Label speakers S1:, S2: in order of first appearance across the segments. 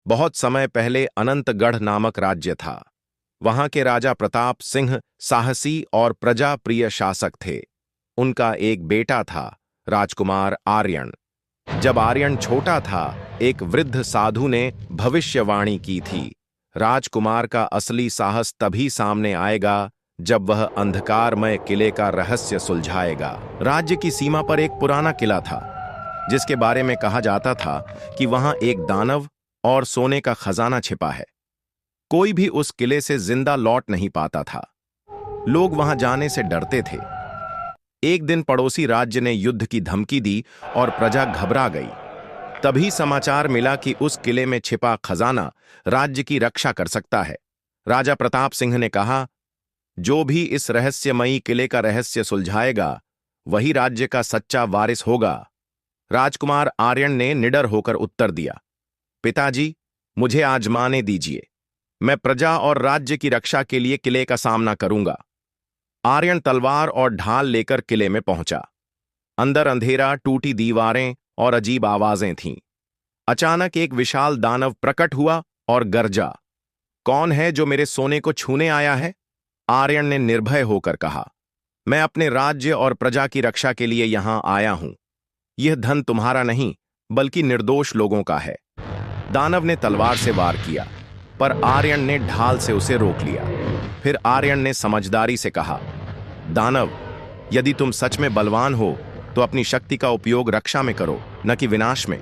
S1: बहुत समय पहले अनंतगढ़ नामक राज्य था। वहां के राजा प्रताप सिंह साहसी और प्रजा प्रिय शासक थे। उनका एक बेटा था, राजकुमार आर्यन। जब आर्यन छोटा था, एक वृद्ध साधु ने भविष्यवाणी की थी, राजकुमार का असली साहस तभी सामने आएगा जब वह अंधकारमय किले का रहस्य सुलझाएगा। राज्य की सीमा पर एक पुराना किला था, जिसके बारे में कहा जाता था कि वहां एक दानव और सोने का खजाना छिपा है। कोई भी उस किले से जिंदा लौट नहीं पाता था। लोग वहां जाने से डरते थे। एक दिन पड़ोसी राज्य ने युद्ध की धमकी दी और प्रजा घबरा गई। तभी समाचार मिला कि उस किले में छिपा खजाना राज्य की रक्षा कर सकता है। राजा प्रताप सिंह ने कहा, जो भी इस रहस्यमयी किले का रहस्य सुलझाएगा, वही राज्य का सच्चा वारिस होगा। राजकुमार आर्यन ने निडर होकर उत्तर दिया, पिताजी, मुझे आजमाने दीजिए। मैं प्रजा और राज्य की रक्षा के लिए किले का सामना करूंगा। आर्यन तलवार और ढाल लेकर किले में पहुंचा। अंदर अंधेरा, टूटी दीवारें और अजीब आवाजें थीं। अचानक एक विशाल दानव प्रकट हुआ और गरजा, कौन है जो मेरे सोने को छूने आया है? आर्यन ने निर्भय होकर कहा, मैं अपने राज्य और प्रजा की रक्षा के लिए यहां आया हूं। यह धन तुम्हारा नहीं, बल्कि निर्दोष लोगों का है। दानव ने तलवार से वार किया, पर आर्यन ने ढाल से उसे रोक लिया। फिर आर्यन ने समझदारी से कहा, दानव, यदि तुम सच में बलवान हो तो अपनी शक्ति का उपयोग रक्षा में करो, न कि विनाश में।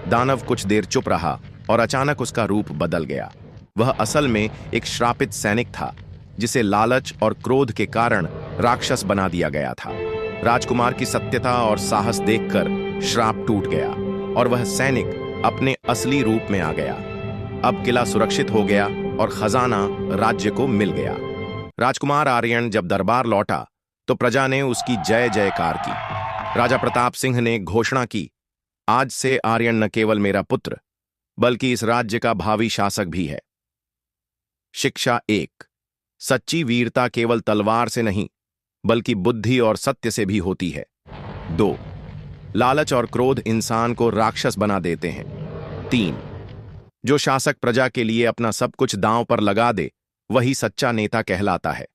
S1: दानव कुछ देर चुप रहा और अचानक उसका रूप बदल गया। वह असल में एक श्रापित सैनिक था, जिसे लालच और क्रोध के कारण राक्षस बना दिया गया था। राजकुमार की सत्यता और साहस देखकर श्राप टूट गया और वह सैनिक अपने असली रूप में आ गया। अब किला सुरक्षित हो गया और खजाना राज्य को मिल गया। राजकुमार आर्यन जब दरबार लौटा तो प्रजा ने उसकी जय जयकार की। राजा प्रताप सिंह ने घोषणा की, आज से आर्यन न केवल मेरा पुत्र, बल्कि इस राज्य का भावी शासक भी है। शिक्षा 1। सच्ची वीरता केवल तलवार से नहीं, बल्कि बुद्धि और सत्य से भी होती है। 2। लालच और क्रोध इंसान को राक्षस बना देते हैं। 3। जो शासक प्रजा के लिए अपना सब कुछ दांव पर लगा दे, वही सच्चा नेता कहलाता है।